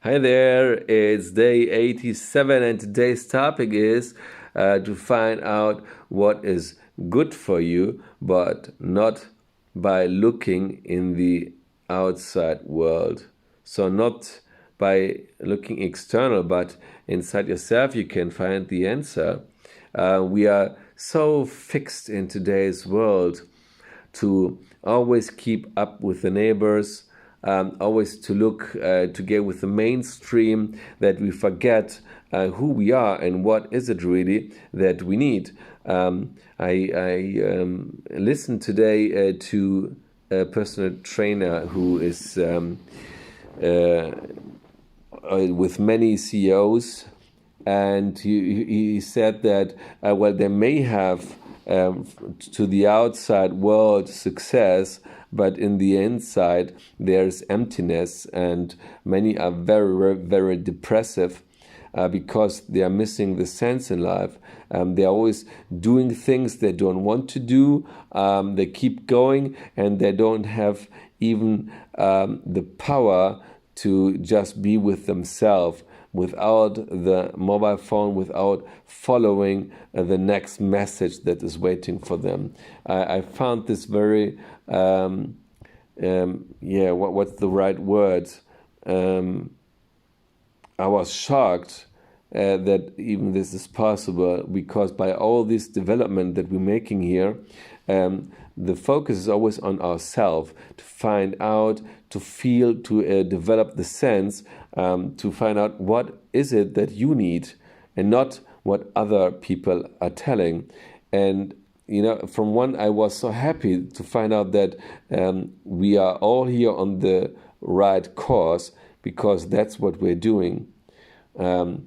Hi there, it's day 87, and today's topic is to find out what is good for you, but not by looking in the outside world. So, not by looking external, but inside yourself, you can find the answer. We are so fixed in today's world to always keep up with the neighbors, always to look to get with the mainstream, that we forget who we are and what is it really that we need. I listened today to a personal trainer who is with many CEOs, and he said that well, they may have to the outside world success, but in the inside there's emptiness, and many are very, very depressive because they are missing the sense in life. They're always doing things they don't want to do. They keep going, and they don't have even the power to just be with themselves without the mobile phone, without following the next message that is waiting for them. I found this very, what's the right word? I was shocked that even this is possible, because by all this development that we're making here, the focus is always on ourselves, to find out, to feel, to develop the sense, to find out what is it that you need, and not what other people are telling. And from one, I was so happy to find out that we are all here on the right course, because that's what we're doing. To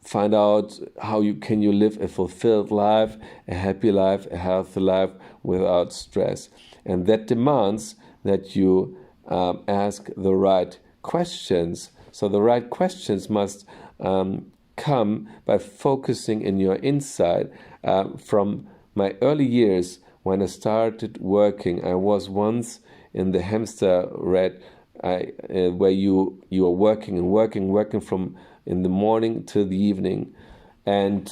find out how you live a fulfilled life, a happy life, a healthy life without stress. And that demands that you ask the right questions. So the right questions must come by focusing in your inside. From my early years, when I started working, I was once in the hamster rat, where you are working and working from in the morning till the evening, and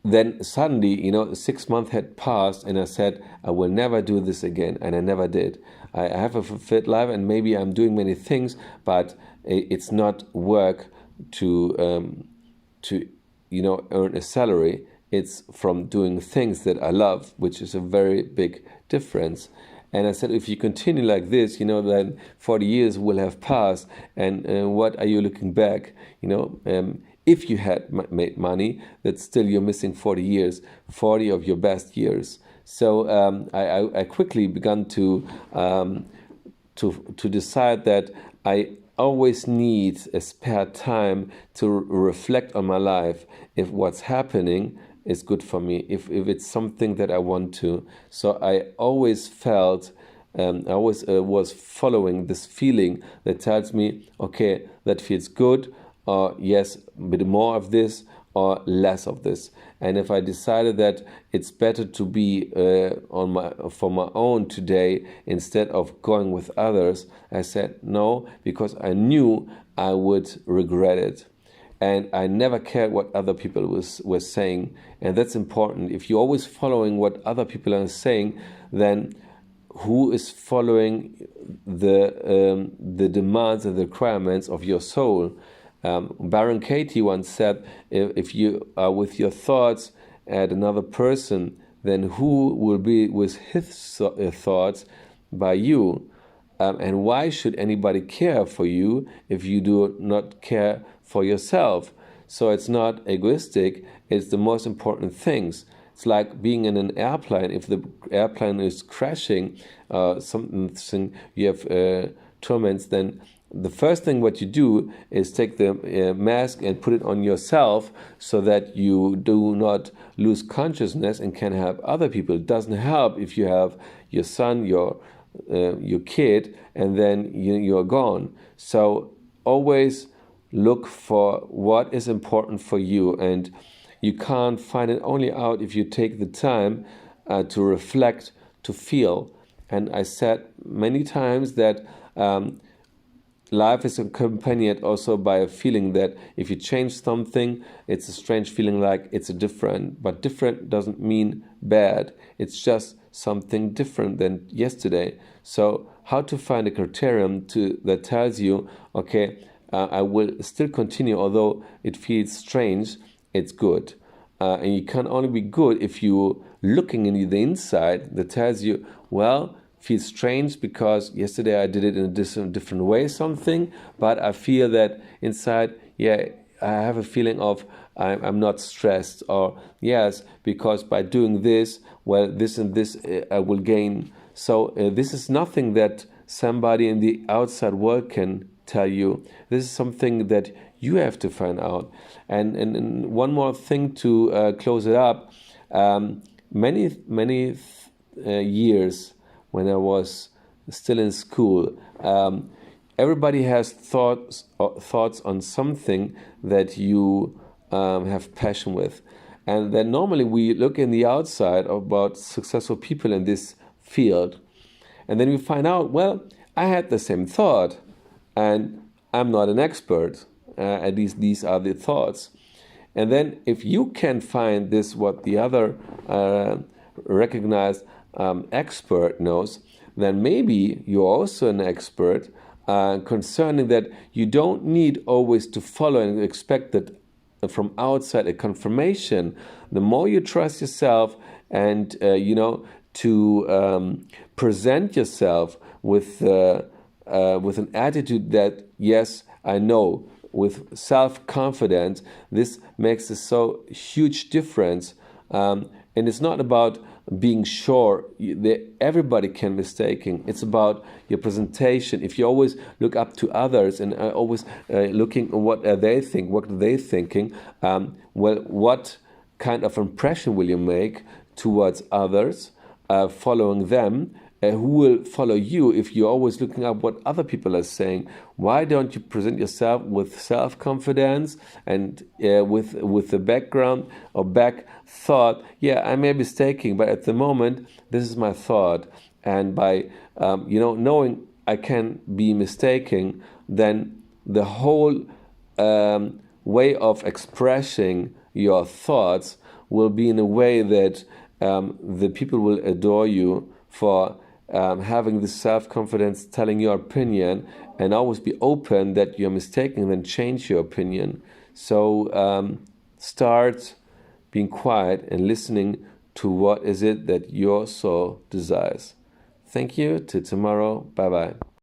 then suddenly, 6 months had passed, and I said, I will never do this again, and I never did. I have a fulfilled life, and maybe I'm doing many things, but it's not work to earn a salary. It's from doing things that I love, which is a very big difference. And I said, if you continue like this, then 40 years will have passed, and what are you looking back? If you had made money, that still you're missing 40 years, 40 of your best years. So I quickly began to decide that I always need a spare time to reflect on my life, if what's happening is good for me, if it's something that I want to. So I always felt, I always was following this feeling that tells me, okay, that feels good, or yes, a bit more of this or less of this. And if I decided that it's better to be for my own today instead of going with others, I said no, because I knew I would regret it. And I never cared what other people were saying. And that's important. If you're always following what other people are saying, then who is following the demands and the requirements of your soul? Baron Katie once said, if you are with your thoughts at another person, then who will be with his thoughts by you? And why should anybody care for you if you do not care for yourself? So it's not egoistic, it's the most important things. It's like being in an airplane. If the airplane is crashing, something you have torments, then the first thing what you do is take the mask and put it on yourself, so that you do not lose consciousness and can help other people. It doesn't help if you have your son, your kid, and then you're gone. So always look for what is important for you, and you can't find it only out if you take the time to reflect, to feel. And I said many times that life is accompanied also by a feeling that if you change something, it's a strange feeling, like it's a different. But different doesn't mean bad. It's just something different than yesterday. So how to find a criterion that tells you, okay, I will still continue, although it feels strange, it's good. And you can only be good if you're looking in the inside that tells you, well, feels strange because yesterday I did it in a different way, something, but I feel that inside, yeah, I have a feeling of I'm not stressed, or yes, because by doing this, well, this and this I will gain. So this is nothing that somebody in the outside world can tell you. This is something that you have to find out. And one more thing to close it up. Many years when I was still in school, everybody has thoughts on something that you have passion with. And then normally we look in the outside about successful people in this field, and then we find out, well, I had the same thought, and I'm not an expert. At least these are the thoughts. And then if you can find this, what the other recognized expert knows, then maybe you're also an expert concerning that you don't need always to follow and expect that from outside a confirmation. The more you trust yourself and to present yourself with an attitude that, yes, I know, with self-confidence, this makes a so huge difference. And it's not about being sure that everybody can mistaking. It's about your presentation. If you always look up to others and always looking at what they think, what are they thinking, well, what kind of impression will you make towards others, following them? Who will follow you if you're always looking up what other people are saying? Why don't you present yourself with self-confidence and with the background or back thought? Yeah, I may be mistaken, but at the moment, this is my thought. And by knowing I can be mistaken, then the whole way of expressing your thoughts will be in a way that the people will adore you for having this self-confidence, telling your opinion, and always be open that you're mistaken, then change your opinion. So start being quiet and listening to what is it that your soul desires. Thank you. Till tomorrow. Bye-bye.